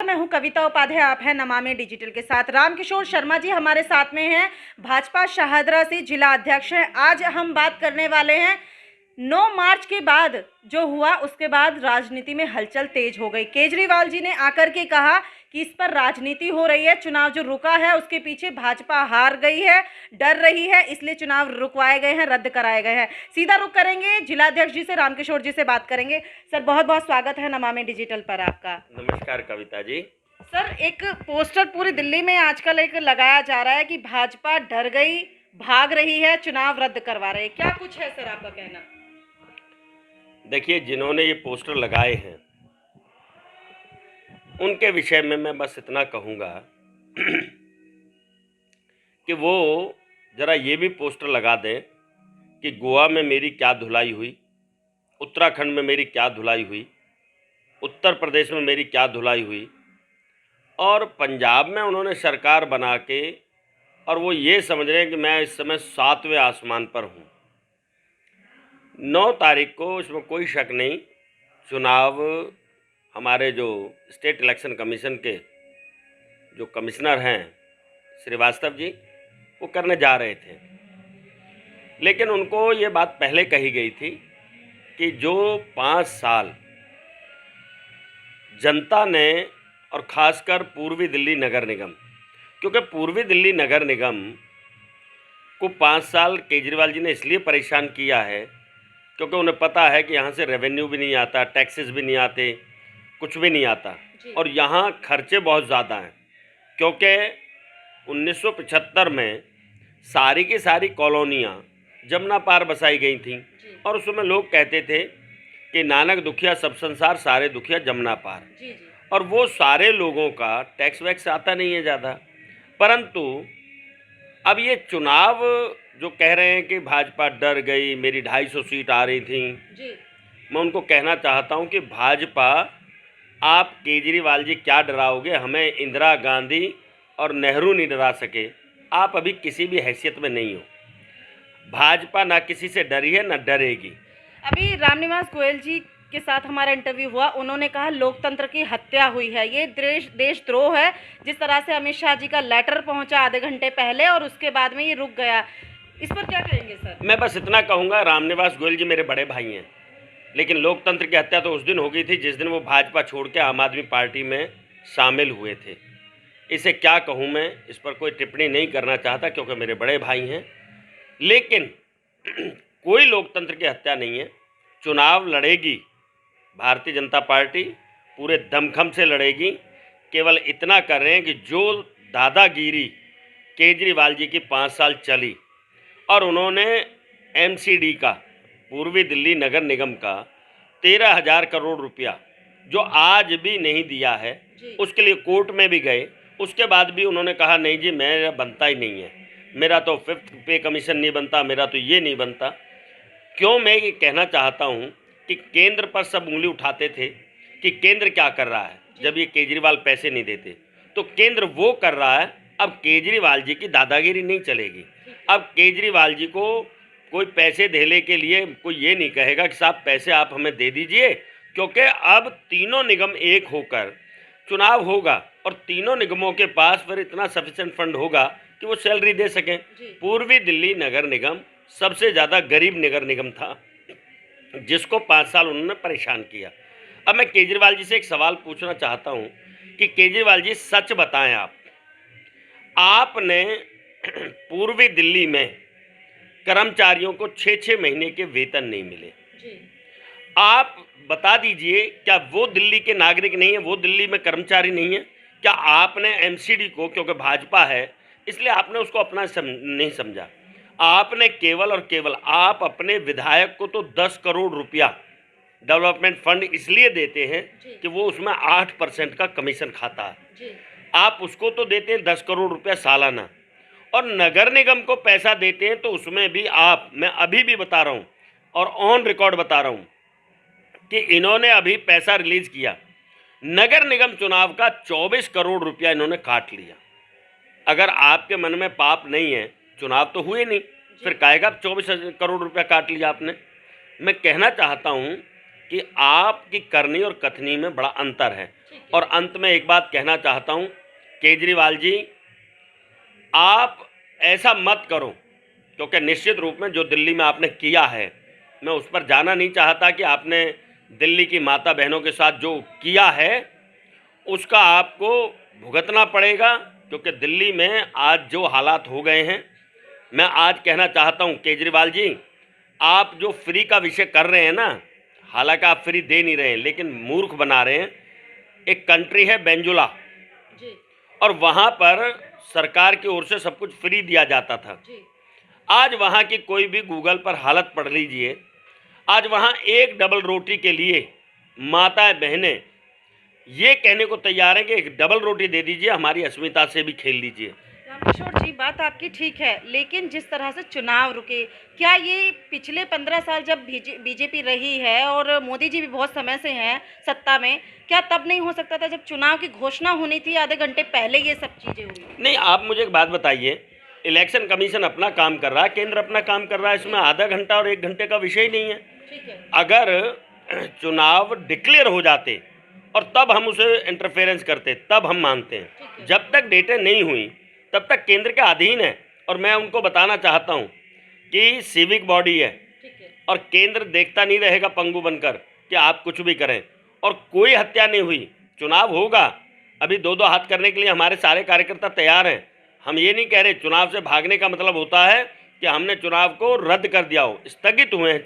मैं हूं कविता उपाध्याय, आप हैं नमामि डिजिटल के साथ। रामकिशोर शर्मा जी हमारे साथ में हैं, भाजपा शाहदरा से जिला अध्यक्ष हैं। आज हम बात करने वाले हैं 9 मार्च के बाद जो हुआ, उसके बाद राजनीति में हलचल तेज हो गई। केजरीवाल जी ने आकर के कहा कि इस पर राजनीति हो रही है, चुनाव जो रुका है उसके पीछे भाजपा हार गई है, डर रही है, इसलिए चुनाव रुकवाए गए हैं, रद्द कराए गए हैं। सीधा रुख करेंगे जिलाध्यक्ष जी से, रामकिशोर जी से बात करेंगे। सर, बहुत बहुत स्वागत है नमामि डिजिटल पर आपका। नमस्कार कविता जी। सर, एक पोस्टर पूरी दिल्ली में आजकल एक लगाया जा रहा है कि भाजपा डर गई, भाग रही है, चुनाव रद्द करवा रहे हैं। क्या कुछ है सर आपका कहना? देखिए, जिन्होंने ये पोस्टर लगाए हैं उनके विषय में मैं बस इतना कहूँगा कि वो ज़रा ये भी पोस्टर लगा दें कि गोवा में मेरी क्या धुलाई हुई, उत्तराखंड में मेरी क्या धुलाई हुई, उत्तर प्रदेश में मेरी क्या धुलाई हुई, और पंजाब में उन्होंने सरकार बना के और वो ये समझ रहे हैं कि मैं इस समय 7वें आसमान पर हूँ। 9 तारीख को, इसमें कोई शक नहीं, चुनाव हमारे जो स्टेट इलेक्शन कमीशन के जो कमिश्नर हैं श्रीवास्तव जी, वो करने जा रहे थे। लेकिन उनको ये बात पहले कही गई थी कि जो 5 साल जनता ने, और ख़ासकर पूर्वी दिल्ली नगर निगम, क्योंकि पूर्वी दिल्ली नगर निगम को 5 साल केजरीवाल जी ने इसलिए परेशान किया है क्योंकि उन्हें पता है कि यहाँ से रेवेन्यू भी नहीं आता, टैक्सेस भी नहीं आते, कुछ भी नहीं आता, और यहाँ खर्चे बहुत ज़्यादा हैं। क्योंकि 1975 में सारी की सारी कॉलोनियाँ जमुना पार बसाई गई थीं, और उस समय लोग कहते थे कि नानक दुखिया सब संसार, सारे दुखिया जमुना पार। और वो सारे लोगों का टैक्स वैक्स आता नहीं है ज़्यादा। परंतु अब ये चुनाव जो कह रहे हैं कि भाजपा डर गई, मेरी 250 सीट आ रही थी, मैं उनको कहना चाहता हूं कि भाजपा, आप केजरीवाल जी क्या डराओगे? हमें इंदिरा गांधी और नेहरू नहीं डरा सके। आप अभी किसी भी हैसियत में नहीं हो। भाजपा ना किसी से डरी है, ना डरेगी। अभी रामनिवास गोयल जी के साथ हमारा इंटरव्यू हुआ, उन्होंने कहा लोकतंत्र की हत्या हुई है, ये देशद्रोह है। जिस तरह से अमित शाह जी का लेटर पहुंचा आधे घंटे पहले और उसके बाद में ये रुक गया, इस पर क्या कहेंगे सर? मैं बस इतना कहूँगा, रामनिवास गोयल जी मेरे बड़े भाई हैं, लेकिन लोकतंत्र की हत्या तो उस दिन हो गई थी जिस दिन वो भाजपा छोड़ के आम आदमी पार्टी में शामिल हुए थे। इसे क्या कहूँ, मैं इस पर कोई टिप्पणी नहीं करना चाहता क्योंकि मेरे बड़े भाई हैं। लेकिन कोई लोकतंत्र की हत्या नहीं है। चुनाव लड़ेगी भारतीय जनता पार्टी, पूरे दमखम से लड़ेगी। केवल इतना कर रहे हैं कि जो दादागिरी केजरीवाल जी की 5 साल चली, और उन्होंने एमसीडी का, पूर्वी दिल्ली नगर निगम का 13,000 करोड़ रुपया जो आज भी नहीं दिया है, उसके लिए कोर्ट में भी गए। उसके बाद भी उन्होंने कहा नहीं जी, मेरा बनता ही नहीं है, मेरा तो 5th पे कमीशन नहीं बनता, मेरा तो ये नहीं बनता। क्यों मैं ये कहना चाहता हूँ कि केंद्र पर सब उंगली उठाते थे कि केंद्र क्या कर रहा है जब ये केजरीवाल पैसे नहीं देते, तो केंद्र वो कर रहा है। अब केजरीवाल जी की दादागिरी नहीं चलेगी। अब केजरीवाल जी को कोई पैसे देने के लिए कोई ये नहीं कहेगा कि साहब पैसे आप हमें दे दीजिए, क्योंकि अब तीनों निगम एक होकर चुनाव होगा और तीनों निगमों के पास फिर इतना सफिशिएंट फंड होगा कि वो सैलरी दे सकें। पूर्वी दिल्ली नगर निगम सबसे ज़्यादा गरीब नगर निगम था जिसको 5 साल उन्होंने परेशान किया। अब मैं केजरीवाल जी से एक सवाल पूछना चाहता हूँ कि केजरीवाल जी सच बताएं, आपने पूर्वी दिल्ली में कर्मचारियों को 6-6 महीने के वेतन नहीं मिले। आप बता दीजिए, क्या वो दिल्ली के नागरिक नहीं है, वो दिल्ली में कर्मचारी नहीं है? क्या आपने एमसीडी को, क्योंकि भाजपा है इसलिए आपने उसको अपना नहीं समझा, आपने केवल और केवल आप अपने विधायक को तो 10 करोड़ रुपया डेवलपमेंट फंड इसलिए देते हैं कि वो उसमें 8% का कमीशन खाता है। आप उसको तो देते हैं 10 करोड़ रुपया सालाना, और नगर निगम को पैसा देते हैं तो उसमें भी आप, मैं अभी भी बता रहा हूँ और ऑन रिकॉर्ड बता रहा हूँ कि इन्होंने अभी पैसा रिलीज किया, नगर निगम चुनाव का 24 करोड़ रुपया इन्होंने काट लिया। अगर आपके मन में पाप नहीं है, चुनाव तो हुए नहीं, फिर कहेगा 24 करोड़ रुपया काट लिया आपने। मैं कहना चाहता हूँ कि आपकी करनी और कथनी में बड़ा अंतर है। और अंत में एक बात कहना चाहता हूं, केजरीवाल जी, आप ऐसा मत करो, क्योंकि निश्चित रूप में जो दिल्ली में आपने किया है, मैं उस पर जाना नहीं चाहता कि आपने दिल्ली की माता बहनों के साथ जो किया है उसका आपको भुगतना पड़ेगा, क्योंकि दिल्ली में आज जो हालात हो गए हैं। मैं आज कहना चाहता हूं केजरीवाल जी, आप जो फ्री का विषय कर रहे हैं ना, हालांकि आप फ्री दे नहीं रहे हैं लेकिन मूर्ख बना रहे हैं। एक कंट्री है बेंजुला जी और वहाँ पर सरकार की ओर से सब कुछ फ्री दिया जाता था। जी आज वहाँ की कोई भी गूगल पर हालत पढ़ लीजिए, आज वहाँ एक डबल रोटी के लिए माताएं बहनें ये कहने को तैयार हैं कि एक डबल रोटी दे दीजिए, हमारी अस्मिता से भी खेल लीजिए। रामकिशोर जी, बात आपकी ठीक है, लेकिन जिस तरह से चुनाव रुके, क्या ये पिछले 15 साल जब बीजेपी रही है और मोदी जी भी बहुत समय से हैं सत्ता में, क्या तब नहीं हो सकता था जब चुनाव की घोषणा होनी थी आधे घंटे पहले ये सब चीज़ें हुई? नहीं, आप मुझे एक बात बताइए, इलेक्शन कमीशन अपना काम कर रहा है, केंद्र अपना काम कर रहा है, इसमें आधा घंटा और 1 घंटे का विषय ही नहीं है। ठीक है। अगर चुनाव डिक्लेयर हो जाते और तब हम उसे इंटरफेरेंस करते, तब हम मानते हैं। जब तक डेटें नहीं हुई तब तक केंद्र के अधीन है। और मैं उनको बताना चाहता हूं कि सिविक बॉडी है और केंद्र देखता नहीं रहेगा पंगु बनकर कि आप कुछ भी करें। और कोई हत्या नहीं हुई, चुनाव होगा, अभी 2-2 हाथ करने के लिए हमारे सारे कार्यकर्ता तैयार हैं। हम ये नहीं कह रहे चुनाव से भागने का मतलब होता है कि हमने चुनाव को रद्द कर दिया हो। स्थगित हुए हैं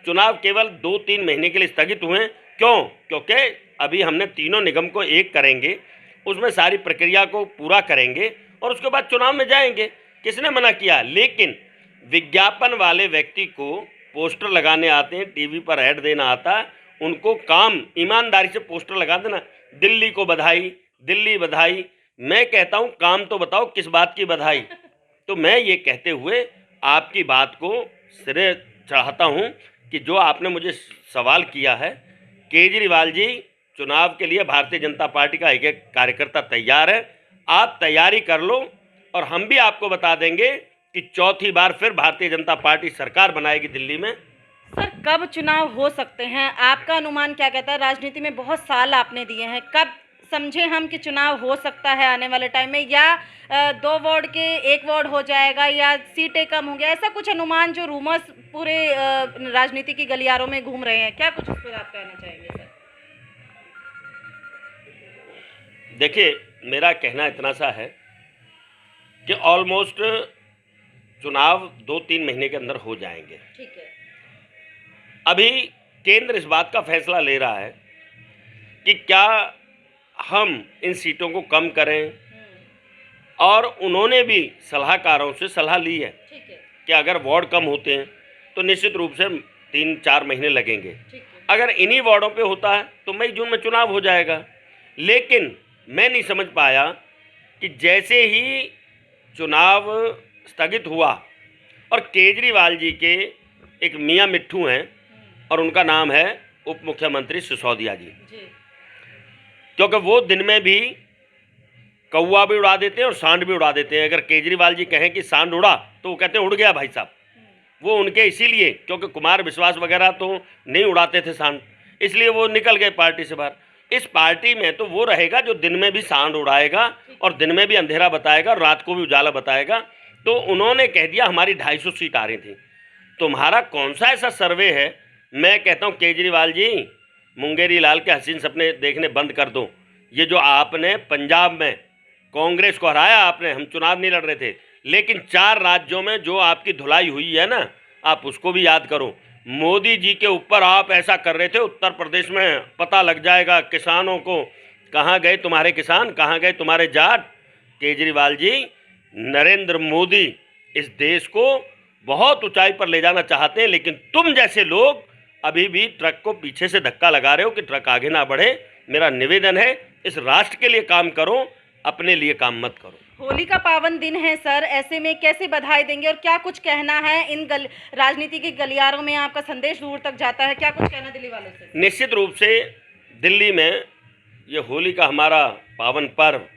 चुनाव केवल 2-3 महीने के लिए स्थगित हुए हैं। क्यों? क्योंकि अभी हमने तीनों निगम को एक करेंगे, उसमें सारी प्रक्रिया को पूरा करेंगे और उसके बाद चुनाव में जाएंगे। किसने मना किया? लेकिन विज्ञापन वाले व्यक्ति को पोस्टर लगाने आते हैं, टीवी पर ऐड देना आता है, उनको काम ईमानदारी से पोस्टर लगा देना, दिल्ली को बधाई, दिल्ली बधाई। मैं कहता हूं काम तो बताओ किस बात की बधाई। तो मैं ये कहते हुए आपकी बात को सिरे चढ़ाता हूं कि जो आपने मुझे सवाल किया है, केजरीवाल जी, चुनाव के लिए भारतीय जनता पार्टी का एक एक कार्यकर्ता तैयार है। आप तैयारी कर लो और हम भी आपको बता देंगे कि चौथी बार फिर भारतीय जनता पार्टी सरकार बनाएगी दिल्ली में। सर, कब चुनाव हो सकते हैं? आपका अनुमान क्या कहता है? राजनीति में बहुत साल आपने दिए हैं, कब समझे हम कि चुनाव हो सकता है आने वाले टाइम में? या 2 वार्ड के 1 वार्ड हो जाएगा या सीटें कम होंगी, ऐसा कुछ अनुमान जो रूमर्स पूरे राजनीति की गलियारों में घूम रहे हैं, क्या कुछ उस पर आप कहना चाहेंगे सर? देखिए, मेरा कहना इतना सा है कि ऑलमोस्ट चुनाव 2-3 महीने के अंदर हो जाएंगे। ठीक है। अभी केंद्र इस बात का फैसला ले रहा है कि क्या हम इन सीटों को कम करें, और उन्होंने भी सलाहकारों से सलाह ली है ठीक है। कि अगर वार्ड कम होते हैं तो निश्चित रूप से 3-4 महीने लगेंगे। ठीक है। अगर इन्हीं वार्डों पे होता है तो मई-जून में चुनाव हो जाएगा। लेकिन मैं नहीं समझ पाया कि जैसे ही चुनाव स्थगित हुआ और केजरीवाल जी के एक मियाँ मिट्ठू हैं और उनका नाम है उप मुख्यमंत्री सिसोदिया जी, क्योंकि वो दिन में भी कौवा भी उड़ा देते हैं और सांड भी उड़ा देते हैं। अगर केजरीवाल जी कहें कि सांड उड़ा तो वो कहते हैं उड़ गया भाई साहब। वो उनके इसीलिए, क्योंकि कुमार विश्वास वगैरह तो नहीं उड़ाते थे सांड, इसलिए वो निकल गए पार्टी से बाहर। इस पार्टी में तो वो रहेगा जो दिन में भी सांड उड़ाएगा और दिन में भी अंधेरा बताएगा और रात को भी उजाला बताएगा। तो उन्होंने कह दिया हमारी 250 सीट आ रही थी। तुम्हारा कौन सा ऐसा सर्वे है? मैं कहता हूँ केजरीवाल जी, मुंगेरी लाल के हसीन सपने देखने बंद कर दो। ये जो आपने पंजाब में कांग्रेस को हराया आपने, हम चुनाव नहीं लड़ रहे थे, लेकिन 4 राज्यों में जो आपकी धुलाई हुई है ना, आप उसको भी याद करो। मोदी जी के ऊपर आप ऐसा कर रहे थे, उत्तर प्रदेश में पता लग जाएगा किसानों को, कहाँ गए तुम्हारे किसान, कहाँ गए तुम्हारे जाट। केजरीवाल जी, नरेंद्र मोदी इस देश को बहुत ऊंचाई पर ले जाना चाहते हैं, लेकिन तुम जैसे लोग अभी भी ट्रक को पीछे से धक्का लगा रहे हो कि ट्रक आगे ना बढ़े। मेरा निवेदन है, इस राष्ट्र के लिए काम करो, अपने लिए काम मत करो। होली का पावन दिन है सर, ऐसे में कैसे बधाई देंगे और क्या कुछ कहना है? इन राजनीति के गलियारों में आपका संदेश दूर तक जाता है, क्या कुछ कहना दिल्ली वालों से? निश्चित रूप से दिल्ली में ये होली का हमारा पावन पर्व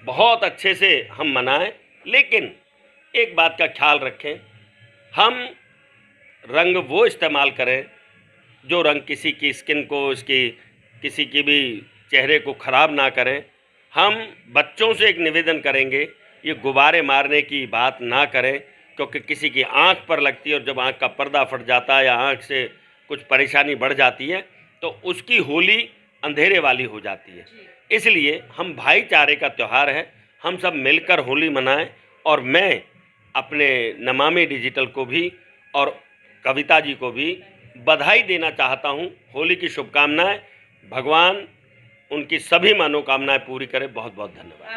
बहुत अच्छे से हम मनाएं, लेकिन एक बात का ख्याल रखें, हम रंग वो इस्तेमाल करें जो रंग किसी की स्किन को, इसकी किसी की भी चेहरे को ख़राब ना करें। हम बच्चों से एक निवेदन करेंगे, ये गुब्बारे मारने की बात ना करें, क्योंकि किसी की आंख पर लगती है और जब आंख का पर्दा फट जाता है या आंख से कुछ परेशानी बढ़ जाती है तो उसकी होली अंधेरे वाली हो जाती है। इसलिए हम भाईचारे का त्यौहार है, हम सब मिलकर होली मनाएं। और मैं अपने नमामि डिजिटल को भी और कविता जी को भी बधाई देना चाहता हूं, होली की शुभकामनाएं। भगवान उनकी सभी मनोकामनाएं पूरी करे। बहुत बहुत धन्यवाद।